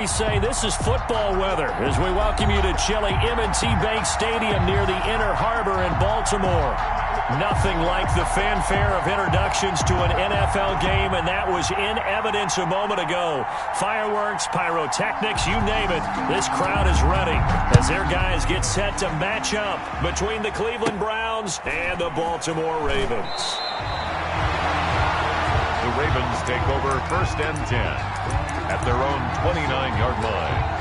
We say this is football weather as we welcome you to chilly M&T Bank Stadium near the Inner Harbor in Baltimore. Nothing like the fanfare of introductions to an NFL game, and that was in evidence a moment ago. Fireworks, pyrotechnics, you name it. This crowd is ready as their guys get set to match up between the Cleveland Browns and the Baltimore Ravens. The Ravens take over 1st and 10. At their own 29-yard line.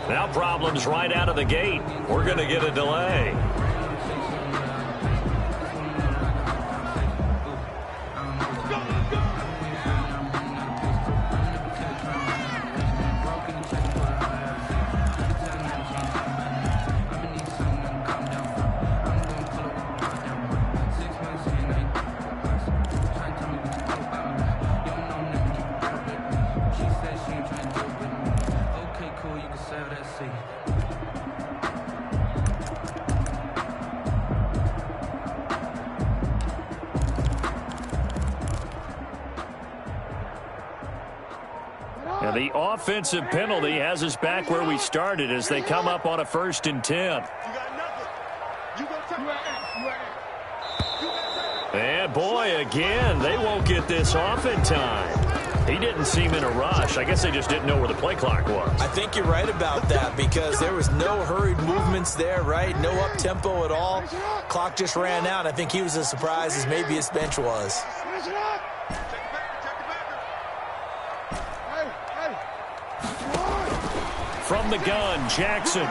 Now problems right out of the gate. We're going to get a delay. And the offensive penalty has us back where we started as they come up on a 1st and 10. And boy, again, they won't get this off in time. He didn't seem in a rush. I guess they just didn't know where the play clock was. I think you're right about that because there was no hurried movements there, right? No up-tempo at all. Clock just ran out. I think he was as surprised as maybe his bench was. From the gun, Jackson.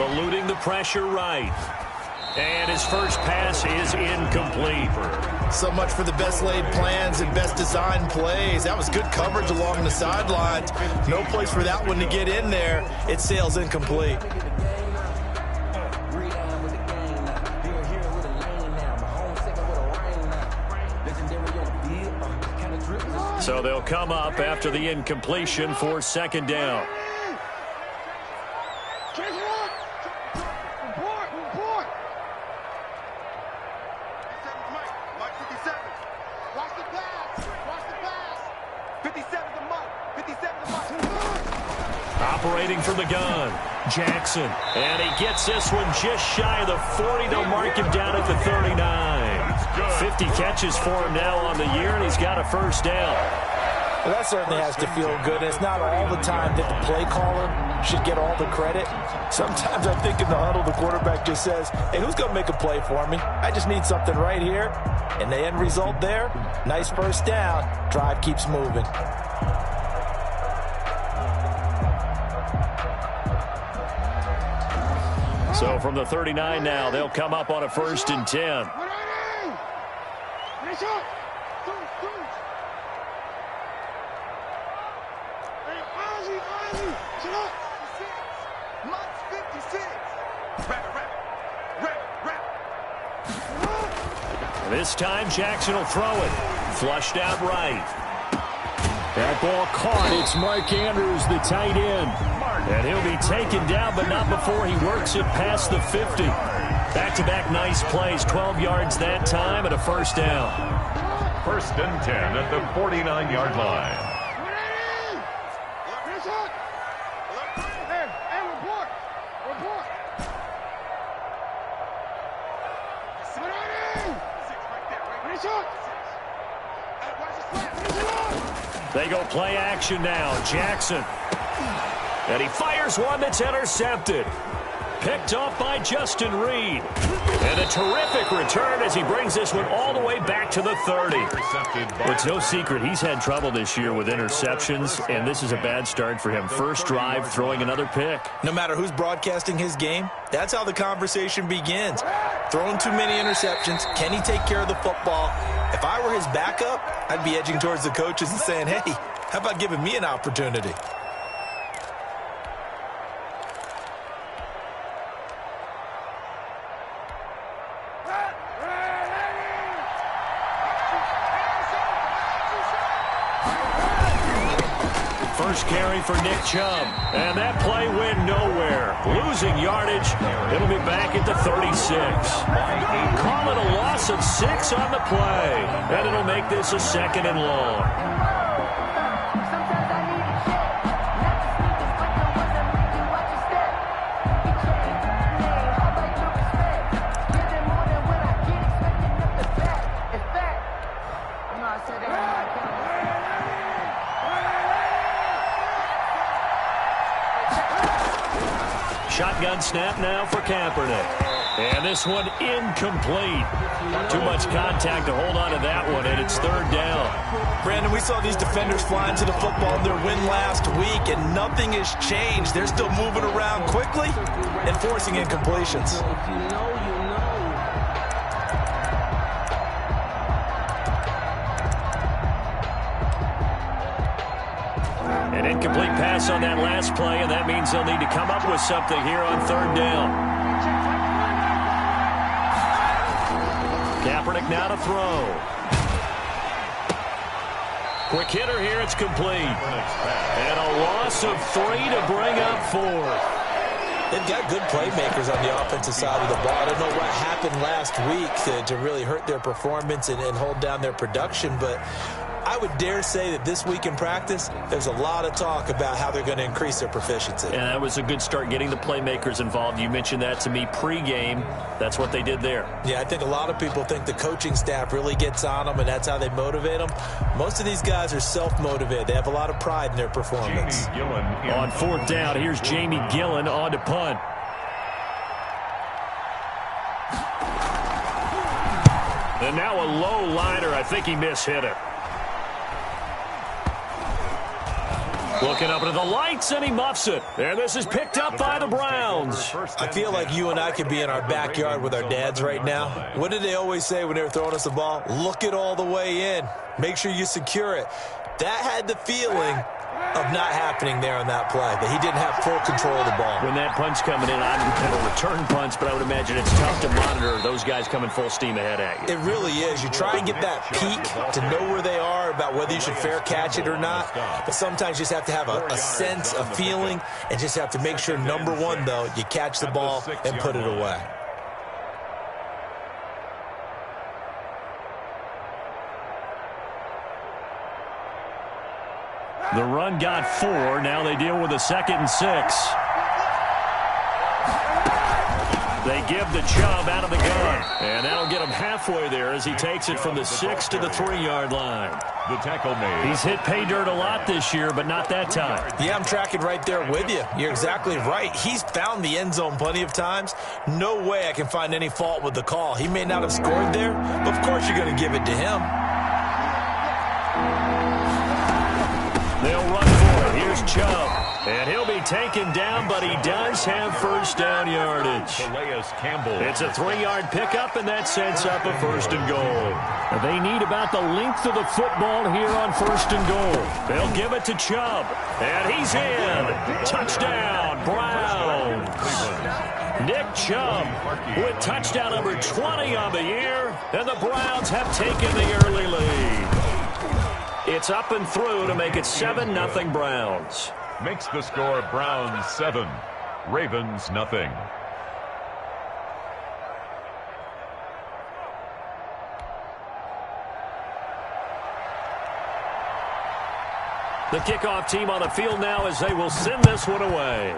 Eluding the pressure right. And his first pass is incomplete. So much for the best laid plans and best designed plays. That was good coverage along the sidelines. No place for that one to get in there. It sails incomplete. So they'll come up after the incompletion for 2nd down. Operating from the gun, Jackson. And he gets this one just shy of the 40. They'll mark him down at the 39. 50 catches for him now on the year, and he's got a 1st down. Well, that certainly has to feel good. It's not all the time that the play caller should get all the credit. Sometimes I think in the huddle, the quarterback just says, hey, who's going to make a play for me? I just need something right here. And the end result there, nice 1st down. Drive keeps moving. So from the 39 now, they'll come up on a 1st and 10. This time Jackson will throw it. Flushed out right. That ball caught. It's Mark Andrews, the tight end. And he'll be taken down, but not before he works it past the 50. Back-to-back nice plays. 12 yards that time and a 1st down. 1st and 10 at the 49-yard line. They go play action now. Jackson. And he fires one that's intercepted. Picked off by Justin Reed. And a terrific return as he brings this one all the way back to the 30. It's no secret he's had trouble this year with interceptions, and this is a bad start for him. First drive, throwing another pick. No matter who's broadcasting his game, that's how the conversation begins. Throwing too many interceptions. Can he take care of the football? If I were his backup, I'd be edging towards the coaches and saying, hey, how about giving me an opportunity? First carry for Nick Chubb. And that play went nowhere. Losing yardage. It'll be back at the 36. Call it a loss of 6 on the play. And it'll make this a 2nd and long. Shotgun snap now for Kaepernick. And this one incomplete. Too much contact to hold on to that one, and it's 3rd down. Brandon, we saw these defenders flying to the football in their win last week, and nothing has changed. They're still moving around quickly and forcing incompletions. An incomplete pass on that last play, and that means they'll need to come up with something here on 3rd down. Kaepernick now to throw. Quick hitter here, it's complete. And a loss of 3 to bring up 4th. They've got good playmakers on the offensive side of the ball. I don't know what happened last week to really hurt their performance and hold down their production, but I would dare say that this week in practice, there's a lot of talk about how they're going to increase their proficiency. And that was a good start, getting the playmakers involved. You mentioned that to me pregame. That's what they did there. Yeah, I think a lot of people think the coaching staff really gets on them, and that's how they motivate them. Most of these guys are self-motivated. They have a lot of pride in their performance. On 4th down, here's Jamie Gillen on to punt. And now a low liner. I think he mishit it. Looking up into the lights, and he muffs it. And this is picked up by the Browns. I feel like you and I could be in our backyard with our dads right now. What did they always say when they were throwing us the ball? Look it all the way in. Make sure you secure it. That had the feeling of not happening there on that play, that he didn't have full control of the ball. When that punch coming in, I would kind of return punch, but I would imagine it's tough to monitor those guys coming full steam ahead at you. It really is. You try and get that peek to know where they are, about whether you should fair catch it or not, but sometimes you just have to have a sense, a feeling, and just have to make sure, number one, though, you catch the ball and put it away. The run got 4. Now they deal with a 2nd and 6. They give the Chubb out of the gun. And that'll get him halfway there as he takes it from the 6 to the 3-yard line. The tackle made. He's hit pay dirt a lot this year, but not that time. Yeah, I'm tracking right there with you. You're exactly right. He's found the end zone plenty of times. No way I can find any fault with the call. He may not have scored there, but of course you're going to give it to him. They'll run for it. Here's Chubb. And he'll be taken down, but he does have 1st down yardage. It's a 3-yard pickup, and that sets up a 1st and goal. They need about the length of the football here on 1st and goal. They'll give it to Chubb. And he's in. Touchdown, Browns. Nick Chubb with touchdown number 20 on the year. And the Browns have taken the early lead. It's up and through to make it 7-0 Browns. Makes the score Browns 7, Ravens nothing. The kickoff team on the field now as they will send this one away.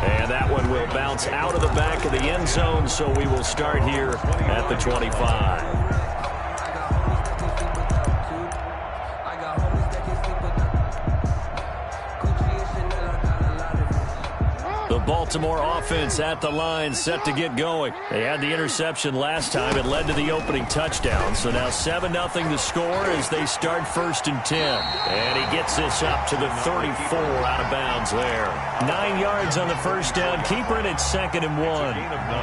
And that one will bounce out of the back of the end zone, so we will start here at the 25. Baltimore offense at the line, set to get going. They had the interception last time. It led to the opening touchdown. So now 7-0 the score as they start 1st and 10. And he gets this up to the 34 out of bounds there. 9 yards on the first down. Keeper, and it's 2nd and 1.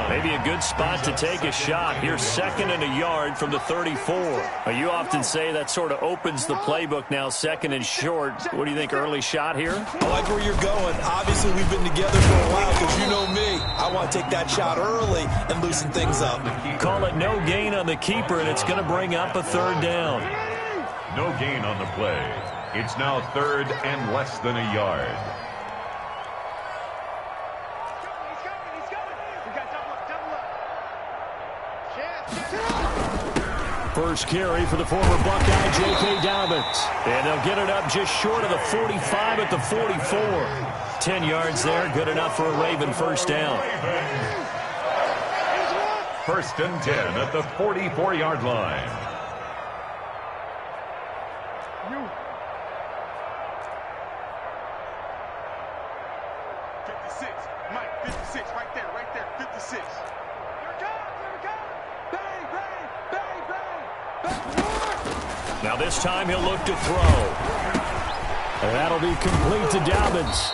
Maybe a good spot to take a shot. Here's 2nd and a yard from the 34. You often say that sort of opens the playbook now, 2nd and short. What do you think, early shot here? I like where you're going. Obviously, we've been together for a while because you know me. I want to take that shot early and loosen things up. Call it no gain on the keeper, and it's going to bring up a 3rd down. No gain on the play. It's now 3rd and less than a yard. First carry for the former Buckeye, J.K. Dobbins. And they'll get it up just short of the 45 at the 44. 10 yards there, good enough for a Raven first down. 1st and 10 at the 44-yard line. Now this time he'll look to throw. And that'll be complete to Dobbins.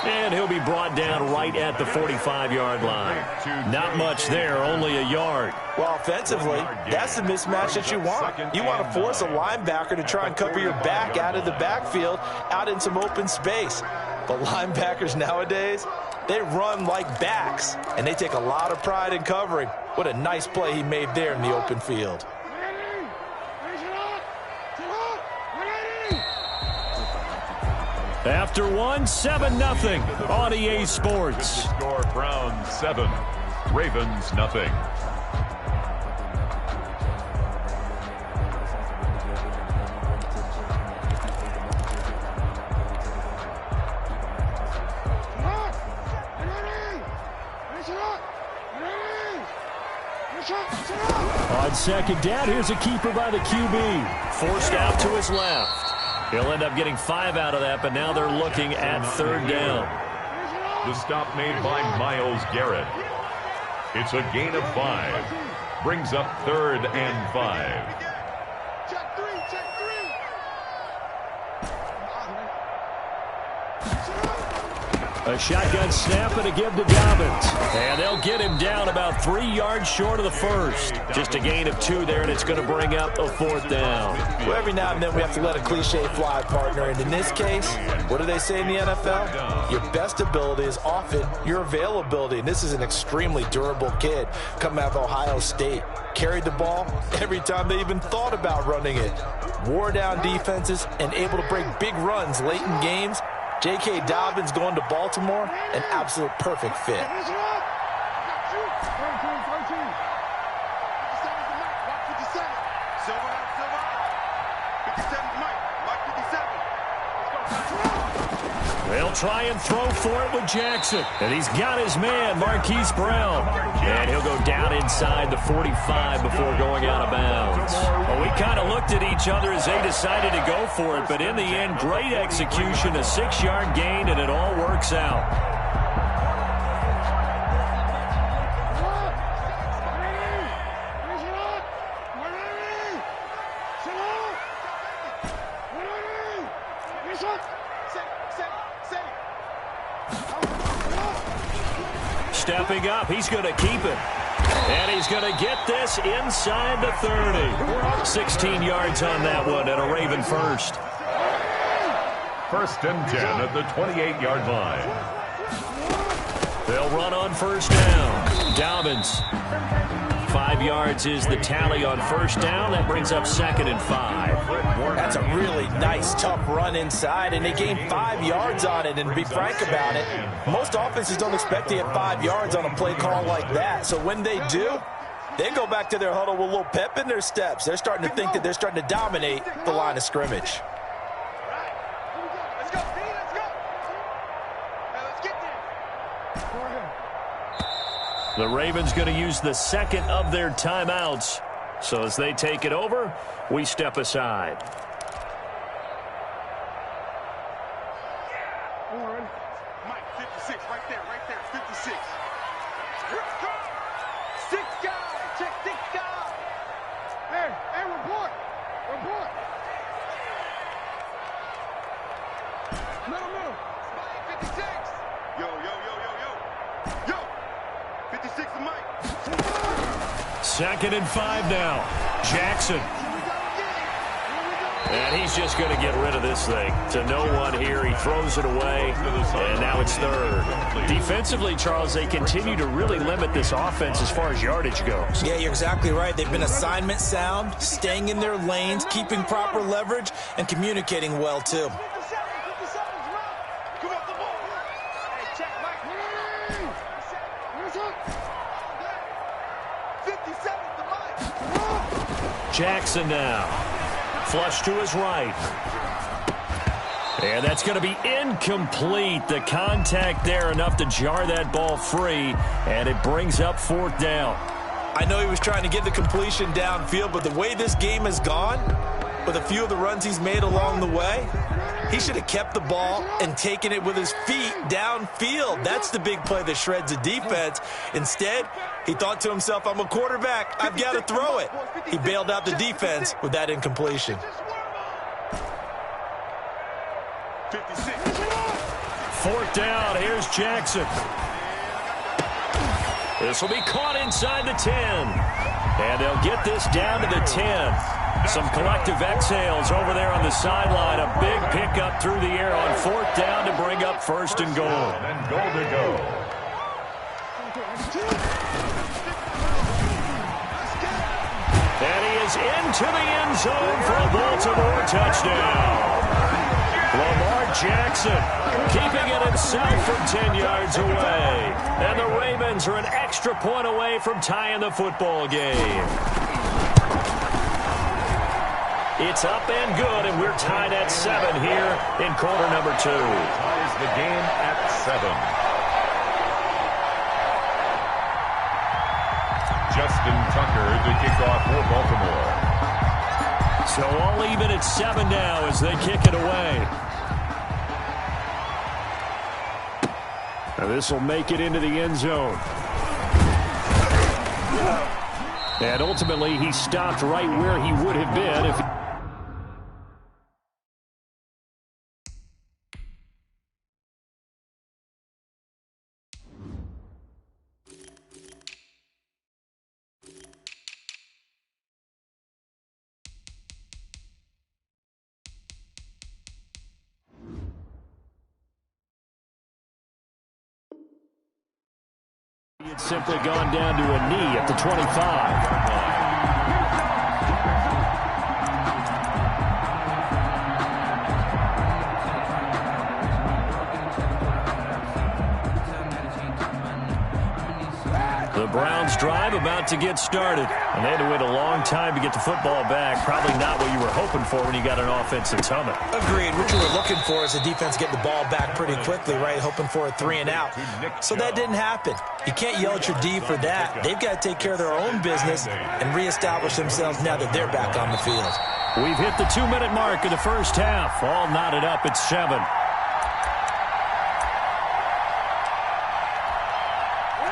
And he'll be brought down right at the 45-yard line. Not much there, only a yard. Well, offensively, that's the mismatch that you want. You want to force a linebacker to try and cover your back out of the backfield, out in some open space. But linebackers nowadays, they run like backs, and they take a lot of pride in covering. What a nice play he made there in the open field. After 7-0 on EA Sports. Score: Browns 7, Ravens nothing. On 2nd down, here's a keeper by the QB. Forced out to his left. He'll end up getting 5 out of that, but now they're looking at 3rd down. The stop made by Myles Garrett. It's a gain of 5. Brings up 3rd and 5. Check three. A shotgun snap and a give to Dobbins. And they'll get him down about 3 yards short of the first. Just a gain of 2 there, and it's going to bring up a 4th down. Well, every now and then we have to let a cliche fly, partner. And in this case, what do they say in the NFL? Your best ability is often your availability. And this is an extremely durable kid coming out of Ohio State. Carried the ball every time they even thought about running it. Wore down defenses and able to break big runs late in games. J.K. Dobbins going to Baltimore, an absolute perfect fit. They'll try and throw for it with Jackson. And he's got his man, Marquise Brown. And he'll go down inside the 45 before going out of bounds. Well, we kind of looked at each other as they decided to go for it. But in the end, great execution, a 6-yard gain, and it all works out. Stepping up, he's going to keep it. And he's going to get this inside the 30. 16 yards on that one, and a Raven first. 1st and 10 at the 28-yard line. They'll run on 1st down. Dobbins. 5 yards is the tally on 1st down. That brings up 2nd and 5. That's a really nice, tough run inside, and they gained 5 yards on it. And to be frank about it, most offenses don't expect to get 5 yards on a play call like that. So when they do, they go back to their huddle with a little pep in their steps. They're starting to think that they're starting to dominate the line of scrimmage. The Ravens going to use the 2nd of their timeouts. So as they take it over, we step aside. Mike, 56, right there. 2nd and 5 now. Jackson. And he's just going to get rid of this thing. To no one here. He throws it away. And now it's 3rd. Defensively, Charles, they continue to really limit this offense as far as yardage goes. Yeah, you're exactly right. They've been assignment sound, staying in their lanes, keeping proper leverage, and communicating well, too. Jackson now. Flush to his right. And that's going to be incomplete. The contact there enough to jar that ball free, and it brings up 4th down. I know he was trying to get the completion downfield, but the way this game has gone, with a few of the runs he's made along the way, he should have kept the ball and taken it with his feet downfield. That's the big play that shreds the defense. Instead, he thought to himself, I'm a quarterback. I've got to throw it. He bailed out the defense with that incompletion. 4th down. Here's Jackson. This will be caught inside the 10. And they'll get this down to the 10. Some collective exhales over there on the sideline. A big pickup through the air on 4th down to bring up 1st and goal. And goal to go. And he is into the end zone for a Baltimore touchdown. Lamar Jackson keeping it himself from 10 yards away. And the Ravens are an extra point away from tying the football game. It's up and good, and we're tied at 7 here in quarter number 2. Ties the game at 7. Justin Tucker to kick off for Baltimore. So all even at 7 now as they kick it away. Now this will make it into the end zone. And ultimately, he stopped right where he would have been if he... It's simply gone down to a knee at the 25. The Browns drive about to get started. And they had to wait a long time to get the football back. Probably not what you were hoping for when you got an offensive tunnel. Agreed. What you were looking for is the defense get the ball back pretty quickly, right? Hoping for a 3 and out. So that didn't happen. You can't yell at your D for that. They've got to take care of their own business and reestablish themselves now that they're back on the field. We've hit the 2-minute mark of the first half. All knotted up at 7.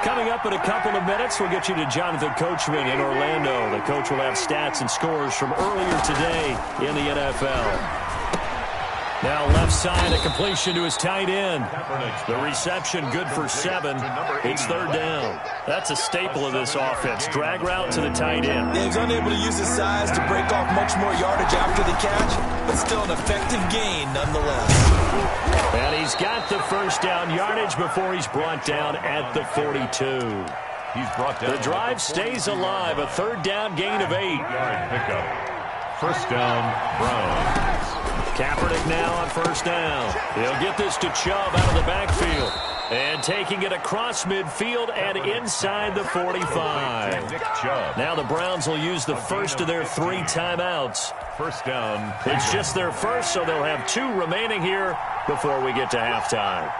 Coming up in a couple of minutes, we'll get you to Jonathan Coachman in Orlando. The coach will have stats and scores from earlier today in the NFL. Now left side, a completion to his tight end. The reception good for 7. It's 3rd down. That's a staple of this offense. Drag route to the tight end. Yeah, he's unable to use his size to break off much more yardage after the catch, but still an effective gain nonetheless. And he's got the 1st down yardage before he's brought down at the 42. He's brought down. The drive stays alive. A 3rd down gain of 8. Yard pickup. 1st down, Browns. Kaepernick now on 1st down. He'll get this to Chubb out of the backfield. And taking it across midfield and inside the 45. Nick Chubb. Now the Browns will use the first of their 3 timeouts. 1st down. It's just their first, so they'll have 2 remaining here before we get to halftime.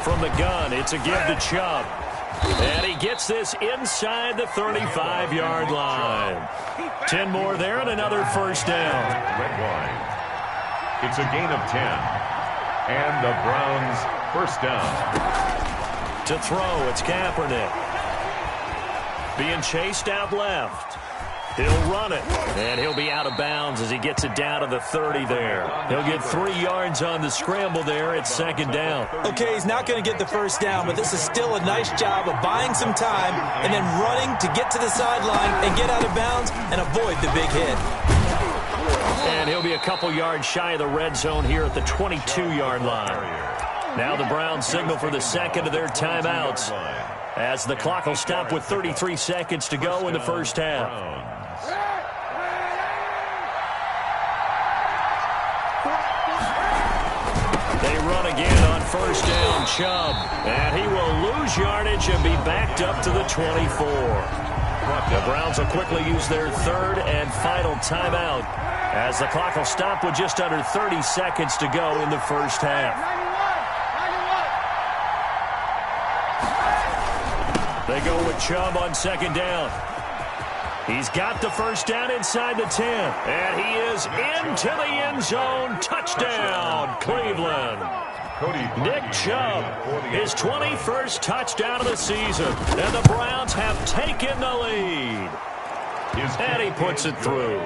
From the gun, it's a give to Chubb. And he gets this inside the 35-yard line. 10 more there and another 1st down. Red wine. It's a gain of 10. And the Browns 1st down. To throw, it's Kaepernick. Being chased out left. He'll run it, and he'll be out of bounds as he gets it down to the 30 there. He'll get 3 yards on the scramble there at second down. Okay, he's not going to get the first down, but this is still a nice job of buying some time and then running to get to the sideline and get out of bounds and avoid the big hit. And he'll be a couple yards shy of the red zone here at the 22-yard line. Now the Browns signal for the second of their timeouts as the clock will stop with 33 seconds to go in the first half. They run again on first down, Chubb. And he will lose yardage and be backed up to the 24. The Browns will quickly use their third and final timeout as the clock will stop with just under 30 seconds to go in the first half. They go with Chubb on second down. He's got the first down inside the 10. And he is into the end zone. Touchdown, Cleveland. Nick Chubb, his 21st touchdown of the season. And the Browns have taken the lead. And he puts it through.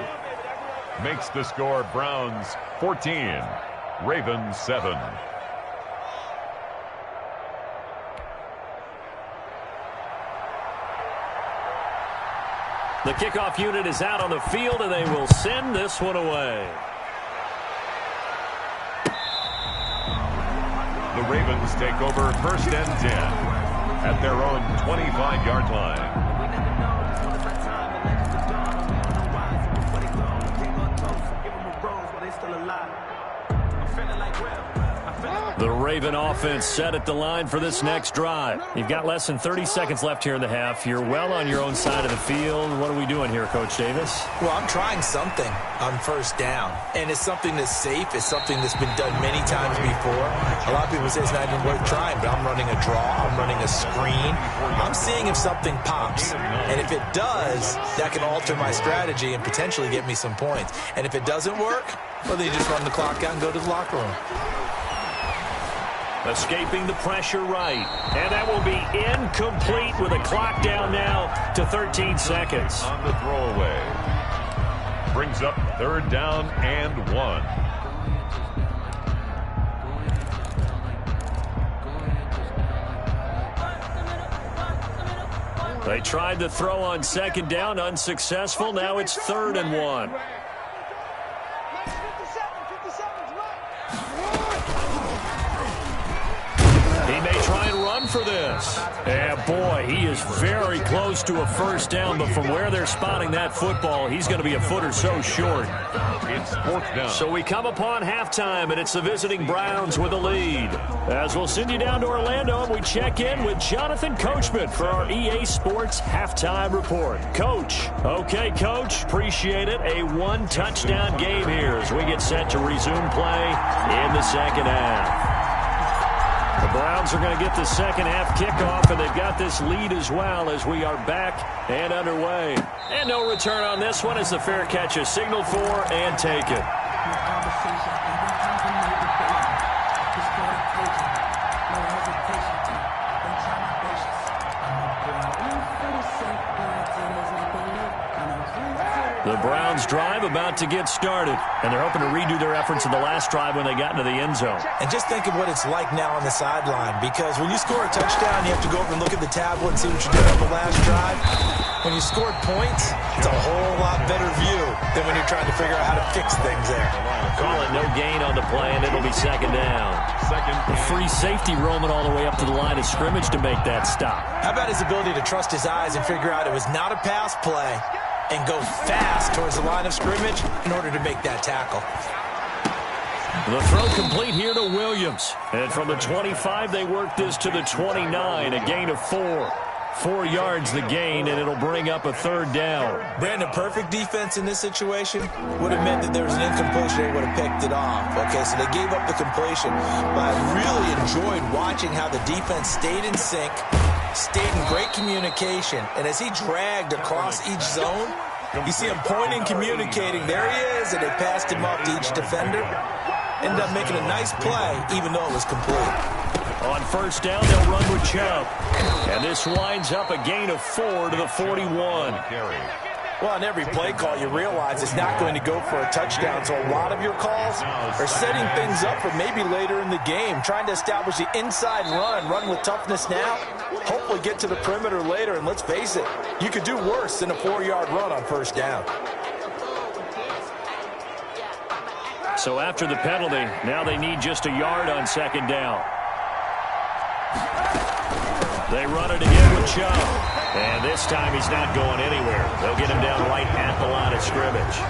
Makes the score Browns 14, Ravens 7. The kickoff unit is out on the field, and they will send this one away. The Ravens take over first and 10 at their own 25-yard line. The Raven offense set at the line for this next drive. You've got less than 30 seconds left here in the half. You're well on your own side of the field. What are we doing here, Coach Davis? Well, I'm trying something on first down, and it's something that's safe. It's something that's been done many times before. A lot of people say it's not even worth trying, but I'm running a draw. I'm running a screen. I'm seeing if something pops, and if it does, that can alter my strategy and potentially get me some points. And if it doesn't work, well, then you just run the clock out and go to the locker room. Escaping the pressure right. And that will be incomplete with a clock down now to 13 seconds. On the throwaway. Brings up third down and 1. They tried to throw on second down, unsuccessful. Now it's 3rd and 1. He may try and run for this. And boy, he is very close to a first down, but from where they're spotting that football, he's going to be a foot or so short. It's 4th down. So we come upon halftime, and it's the visiting Browns with a lead. As we'll send you down to Orlando, and we check in with Jonathan Coachman for our EA Sports Halftime Report. Coach. Okay, Coach. Appreciate it. A one-touchdown game here as we get set to resume play in the second half. The Browns are going to get the second half kickoff, and they've got this lead as well as we are back and underway. And no return on this one as the fair catch is signaled for and taken. The Browns drive about to get started, and they're hoping to redo their efforts in the last drive when they got into the end zone. And just think of what it's like now on the sideline, because when you score a touchdown, you have to go over and look at the tablet and see what you did on the last drive. When you scored points, it's a whole lot better view than when you're trying to figure out how to fix things there. Call it no gain on the play, and it'll be second down. The free safety roaming all the way up to the line of scrimmage to make that stop. How about his ability to trust his eyes and figure out it was not a pass play and go fast towards the line of scrimmage in order to make that tackle. The throw complete here to Williams. And from the 25, they work this to the 29, a gain of 4. 4 yards the gain, and it'll bring up a third down. Brandon, perfect defense in this situation would have meant that there was an incompletion. They would have picked it off. Okay, so they gave up the completion. But I really enjoyed watching how the defense stayed in sync, stayed in great communication, and as he dragged across each zone, you see him pointing, communicating. There he is, and they passed him off to each defender. Ended up making a nice play, even though it was complete. On first down, they'll run with Chubb. And this winds up a gain of 4 to the 41. Well, on every play call, you realize it's not going to go for a touchdown, so a lot of your calls are setting things up for maybe later in the game, trying to establish the inside run with toughness now, hopefully get to the perimeter later, and let's face it, you could do worse than a 4-yard run on first down. So after the penalty, now they need just a yard on second down. They run it again with Chubb. And this time he's not going anywhere. They'll get him down right at the line of scrimmage.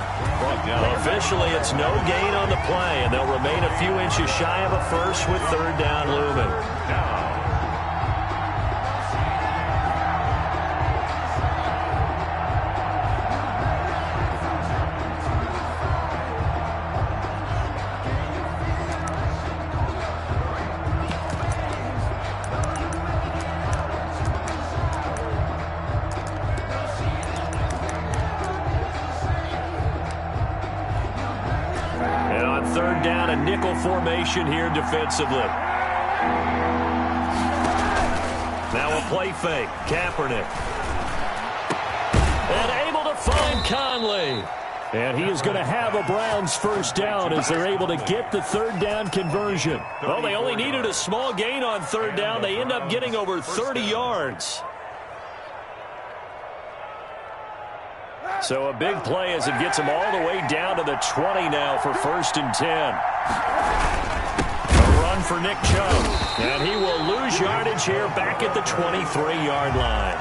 Officially, it's no gain on the play, and they'll remain a few inches shy of a first with third down looming. Third down, a nickel formation here defensively. Now a play fake. Kaepernick. And able to find Conley. And he is going to have a Browns first down as they're able to get the third down conversion. Well, they only needed a small gain on third down. They end up getting over 30 yards. So a big play as it gets him all the way down to the 20 now for first and 10. A run for Nick Chubb. And he will lose yardage here back at the 23-yard line.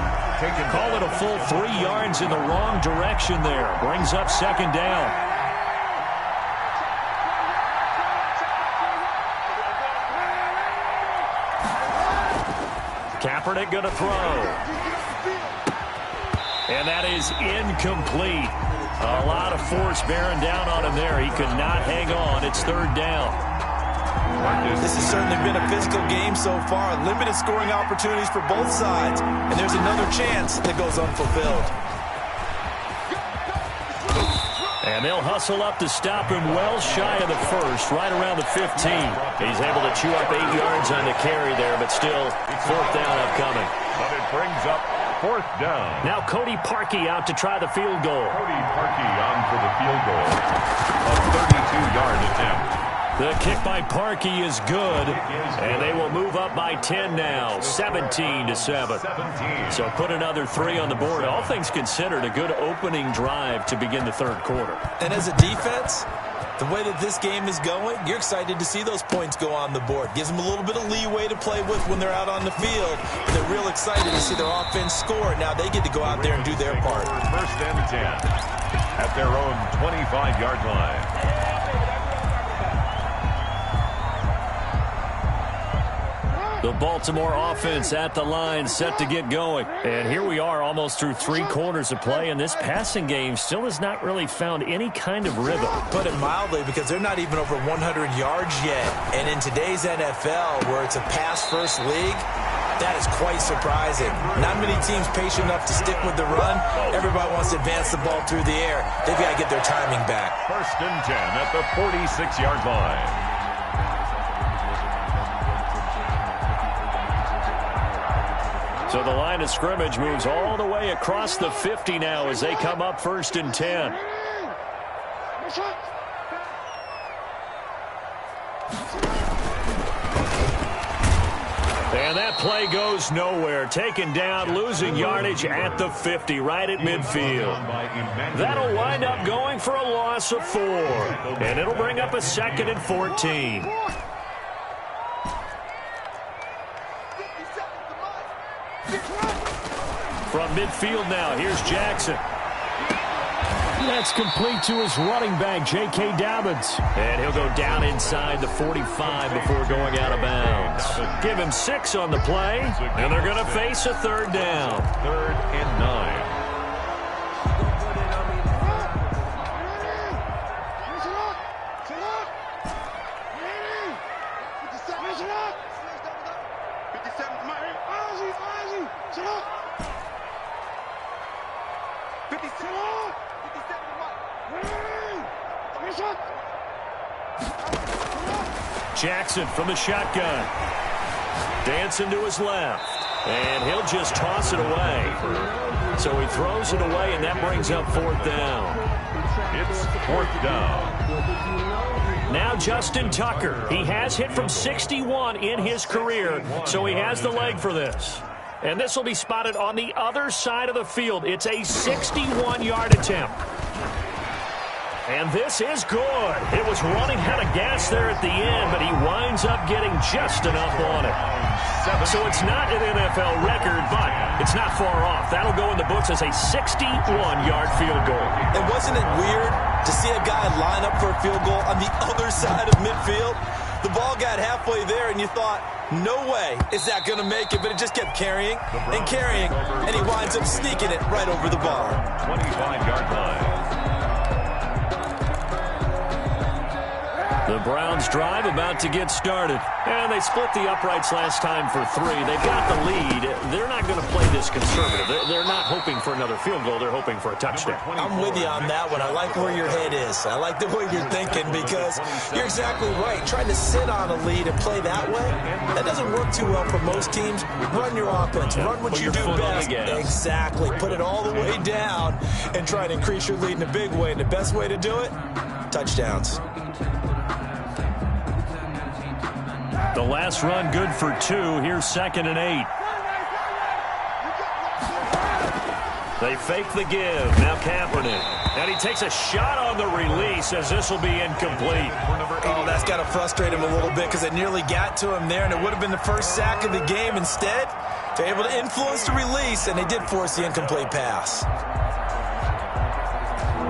Call it a full 3 yards in the wrong direction there. Brings up second down. Kaepernick going to throw. And that is incomplete. A lot of force bearing down on him there. He could not hang on. It's third down. This has certainly been a physical game so far. Limited scoring opportunities for both sides. And there's another chance that goes unfulfilled. And they'll hustle up to stop him well shy of the first, right around the 15. He's able to chew up 8 yards on the carry there, but still fourth down upcoming. But it brings up fourth down. Now Cody Parkey out to try the field goal. Cody Parkey on for the field goal. A 32-yard attempt. The kick by Parkey is good, and they will move up by 10 now, 17-7. So put another 3 on the board. All things considered, a good opening drive to begin the third quarter. And as a defense, the way that this game is going, you're excited to see those points go on the board. Gives them a little bit of leeway to play with when they're out on the field. But they're real excited to see their offense score. Now they get to go out there and do their part. First and 10 at their own 25-yard line. The Baltimore offense at the line, set to get going. And here we are almost through 3 quarters of play, and this passing game still has not really found any kind of rhythm. Put it mildly, because they're not even over 100 yards yet. And in today's NFL, where it's a pass-first league, that is quite surprising. Not many teams patient enough to stick with the run. Everybody wants to advance the ball through the air. They've got to get their timing back. First and 10 at the 46-yard line. So the line of scrimmage moves all the way across the 50 now as they come up first and 10. And that play goes nowhere. Taken down, losing yardage at the 50, right at midfield. That'll wind up going for a loss of 4. And it'll bring up a second and 14. From midfield now, here's Jackson. That's complete to his running back, J.K. Dobbins. And he'll go down inside the 45 before going out of bounds. Give him 6 on the play, and they're going to face a third down. Third and 9. Jackson from the shotgun. Dancing to his left. And he'll just toss it away. So he throws it away, and that brings up 4th down. It's 4th down. Now Justin Tucker. He has hit from 61 in his career, so he has the leg for this. And this will be spotted on the other side of the field. It's a 61-yard attempt. And this is good. It was running out of gas there at the end, but he winds up getting just enough on it. So it's not an NFL record, but it's not far off. That'll go in the books as a 61-yard field goal. And wasn't it weird to see a guy line up for a field goal on the other side of midfield? The ball got halfway there, and you thought, no way is that going to make it, but it just kept carrying and carrying, and he winds up sneaking it right over the bar. 25-yard line. The Browns drive about to get started. And they split the uprights last time for 3. They've got the lead. They're not going to play this conservative. They're not hoping for another field goal. They're hoping for a touchdown. I'm with you on that one. I like where your head is. I like the way you're thinking because you're exactly right. Trying to sit on a lead and play that way, that doesn't work too well for most teams. Run your offense. Run what you do best. Exactly. Put it all the way down and try to increase your lead in a big way. And the best way to do it, touchdowns. The last run good for 2. Here's 2nd and 8. They fake the give. Now Kaepernick. And he takes a shot on the release as this will be incomplete. Oh, that's got to frustrate him a little bit because it nearly got to him there, and it would have been the first sack of the game. Instead, they're able to influence the release, and they did force the incomplete pass.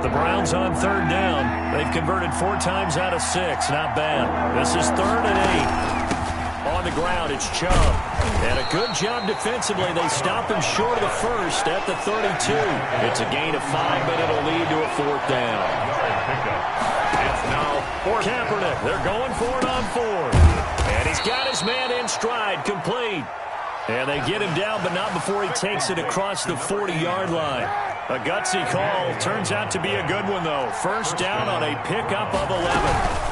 The Browns on 3rd down. They've converted 4 times out of 6. Not bad. This is 3rd and 8. On the ground, it's Chubb. And a good job defensively. They stop him short of the first at the 32. It's a gain of 5, but it'll lead to a 4th down. It's now 4th. Kaepernick, they're going for it on 4th. And he's got his man in stride, complete. And they get him down, but not before he takes it across the 40-yard line. A gutsy call. Turns out to be a good one, though. 1st down on a pickup of 11.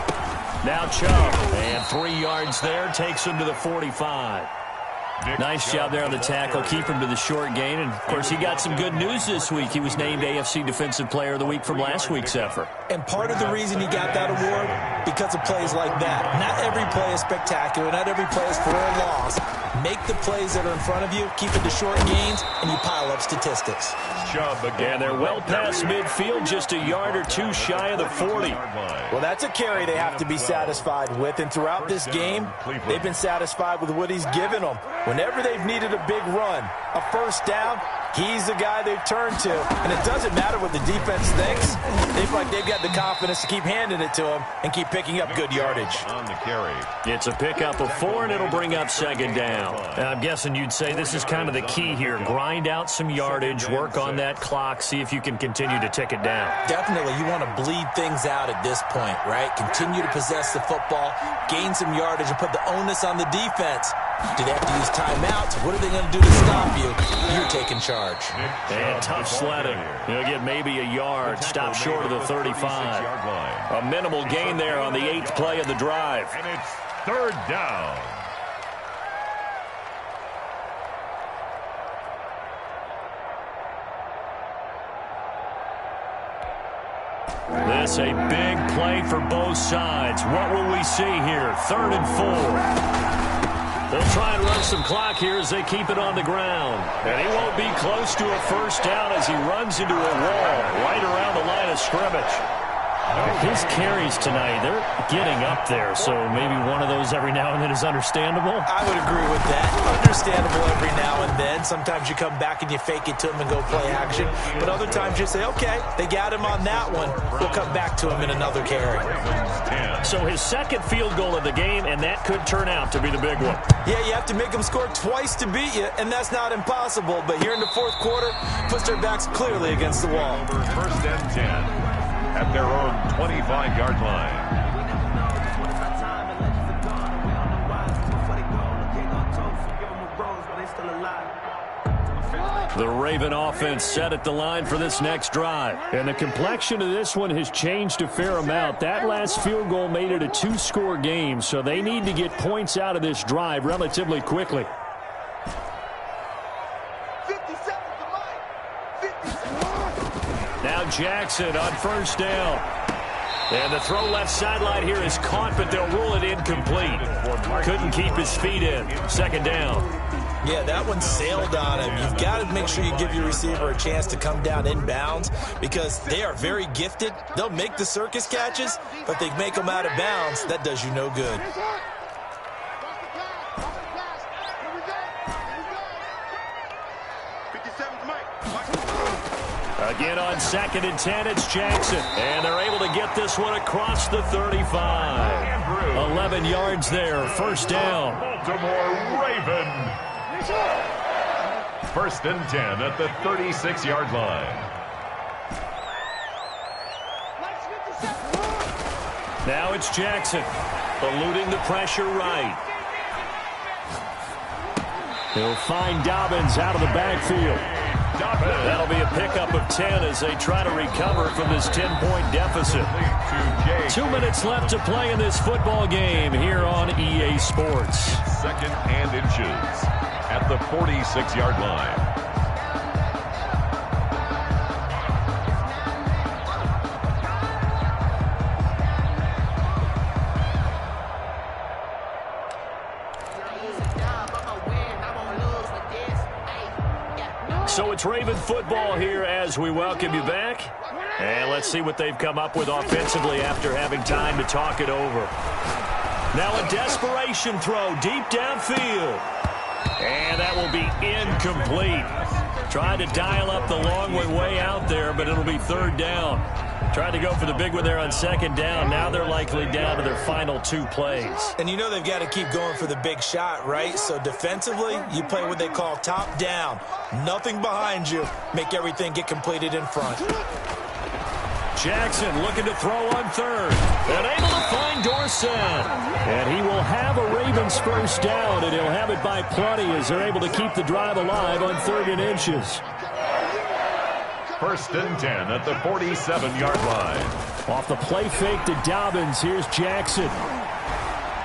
Now Chubb, and 3 yards there, takes him to the 45. Nice job there on the tackle, keep him to the short gain. And, of course, he got some good news this week. He was named AFC Defensive Player of the Week from last week's effort. And part of the reason he got that award, because of plays like that. Not every play is spectacular. Not every play is for a loss. Make the plays that are in front of you, keep it to short gains, and you pile up statistics. Chubb again. And they're well past midfield, just a yard or 2 shy of the 40. Well, that's a carry they have to be satisfied with. And throughout this game, they've been satisfied with what he's given them. Whenever they've needed a big run, a 1st down, he's the guy they've turned to. And it doesn't matter what the defense thinks. They feel like they've got the confidence to keep handing it to him and keep picking up good yardage. On the carry. It's a pickup of 4, and it'll bring up 2nd down. And I'm guessing you'd say this is kind of the key here. Grind out some yardage, work on that clock, see if you can continue to tick it down. Definitely. You want to bleed things out at this point, right? Continue to possess the football, gain some yardage, and put the onus on the defense. Do they have to use timeouts? What are they going to do to stop you? You're taking charge. And tough sledding. He'll get maybe a yard. Stop short of the 35. A minimal gain there on the 8th play of the drive. And it's 3rd down. This a big play for both sides. What will we see here? 3rd and 4. They'll try and run some clock here as they keep it on the ground. And he won't be close to a 1st down as he runs into a wall right around the line of scrimmage. His carries tonight, they're getting up there, so maybe one of those every now and then is understandable. I would agree with that. Understandable every now and then. Sometimes you come back and you fake it to him and go play action. But other times you say, okay, they got him on that one. We'll come back to him in another carry. So his 2nd field goal of the game, and that could turn out to be the big one. Yeah, you have to make them score twice to beat you, and that's not impossible. But here in the 4th quarter, puts their backs clearly against the wall. 1st and 10 at their own 25-yard line. The Raven offense set at the line for this next drive. And the complexion of this one has changed a fair amount. That last field goal made it a 2-score game, so they need to get points out of this drive relatively quickly. on Jackson on first down. And the throw left sideline here is caught, but they'll rule it incomplete. Couldn't keep his feet in. Second down. Yeah, that one sailed on him. You've got to make sure you give your receiver a chance to come down inbounds because they are very gifted. They'll make the circus catches, but they make them out of bounds. That does you no good. Again on 2nd and 10, it's Jackson. And they're able to get this one across the 35. 11 yards there, first down. Baltimore Raven. First and 10 at the 36-yard line. Now it's Jackson, eluding the pressure right. He'll find Dobbins out of the backfield. That'll be a pickup of 10 as they try to recover from this 10-point deficit. 2 minutes left to play in this football game here on EA Sports. Second and inches at the 46-yard line. So it's Raven football here as we welcome you back. And let's see what they've come up with offensively after having time to talk it over. Now a desperation throw deep downfield. And that will be incomplete. Tried to dial up the long way out there, but it'll be third down. Tried to go for the big one there on second down. Now they're likely down to their final 2 plays. And you know they've got to keep going for the big shot, right? So defensively, you play what they call top down. Nothing behind you. Make everything get completed in front. Jackson looking to throw on third. And able to find Dorsett. And he will have a Ravens first down, and he'll have it by plenty as they're able to keep the drive alive on 3rd and inches. First and 10 at the 47-yard line. Off the play fake to Dobbins, here's Jackson.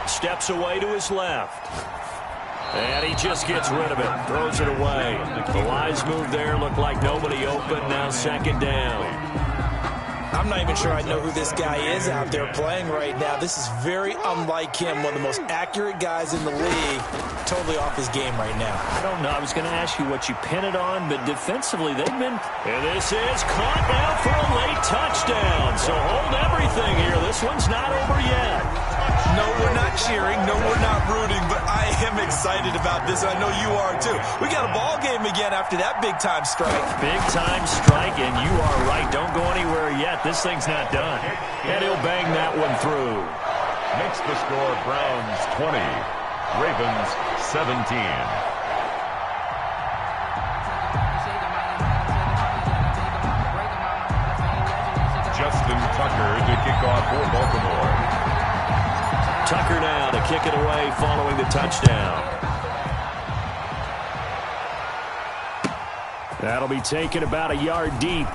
Steps away to his left. And he just gets rid of it, throws it away. The wise move there, looked like nobody open, now second down. I'm not even sure I know who this guy is out there playing right now. This is very unlike him, one of the most accurate guys in the league. Totally off his game right now. I don't know. I was going to ask you what you pin it on, but defensively they've been... And this is caught now for a late touchdown. So hold everything here. This one's not over yet. No, we're not cheering. No, we're not rooting, but I am excited about this. I know you are too. We got a ball game again after that big-time strike. Big-time strike, and you are right. Don't go anywhere yet. This thing's not done. And he'll bang that one through. Makes the score Browns 20, Ravens 17. Justin Tucker to kick off for Baltimore. Tucker now to kick it away following the touchdown. That'll be taken about a yard deep.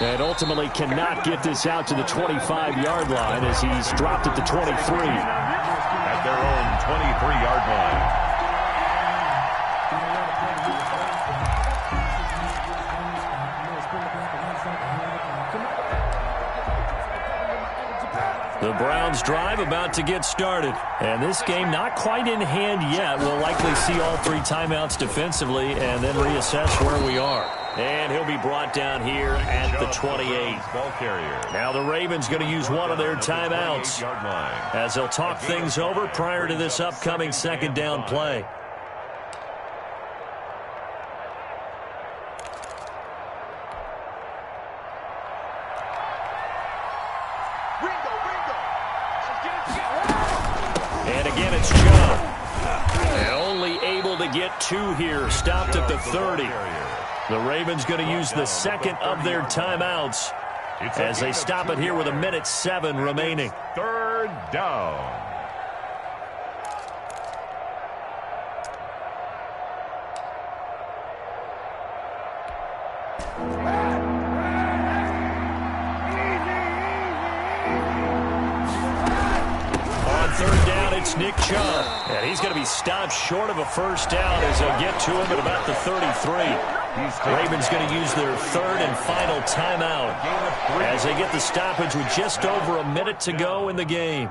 And ultimately cannot get this out to the 25-yard line as he's dropped at the 23. At their own 23-yard line. The Browns drive about to get started. And this game not quite in hand yet. We'll likely see all 3 timeouts defensively and then reassess where we are. And he'll be brought down here at the 28. Now the Ravens going to use one of their timeouts as they'll talk things over prior to this upcoming second down play. And again, it's Chubb. Only able to get 2 here. Stopped at the 30. The Ravens going to use the second of their timeouts as they stop it here with 1:07 remaining. Third down. It's Nick Chubb, and he's going to be stopped short of a first down as they'll get to him at about the 33. Ravens going to use their third and final timeout as they get the stoppage with just over a minute to go in the game.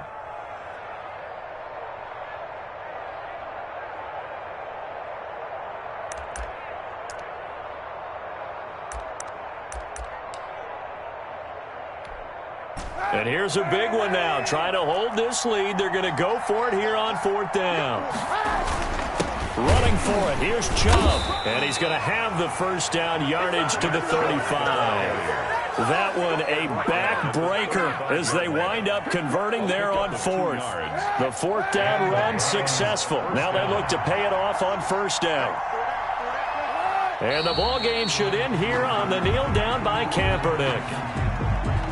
And here's a big one now. Trying to hold this lead. They're going to go for it here on fourth down. Running for it. Here's Chubb. And he's going to have the first down, yardage to the 35. That one a backbreaker as they wind up converting there on fourth. The fourth down run successful. Now they look to pay it off on first down. And the ball game should end here on the kneel down by Kaepernick.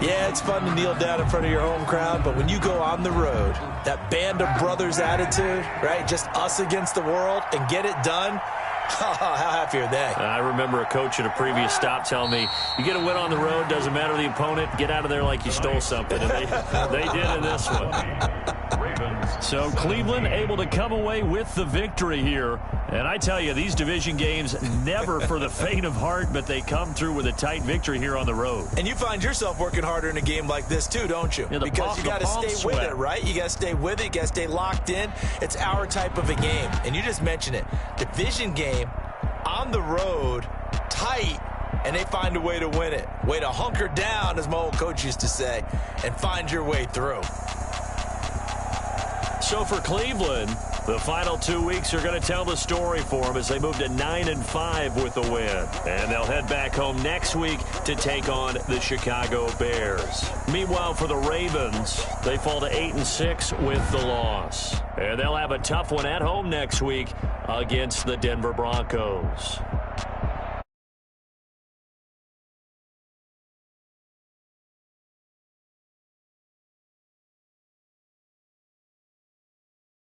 Yeah, it's fun to kneel down in front of your home crowd, but when you go on the road, that band of brothers attitude, right, just us against the world, and get it done, how happy are they? I remember a coach at a previous stop telling me, you get a win on the road, doesn't matter the opponent, get out of there like you stole something. And they did in this one. So Cleveland able to come away with the victory here. And I tell you, these division games never for the faint of heart, but they come through with a tight victory here on the road. And you find yourself working harder in a game like this too, don't you? Yeah, because you got to stay with it, right? You got to stay with it. You got to stay locked in. It's our type of a game. And you just mentioned it. Division game on the road, tight, and they find a way to win it. Way to hunker down, as my old coach used to say, and find your way through. So for Cleveland, the final 2 weeks are going to tell the story for them as they move to 9-5 with the win. And they'll head back home next week to take on the Chicago Bears. Meanwhile, for the Ravens, they fall to 8-6 with the loss. And they'll have a tough one at home next week against the Denver Broncos.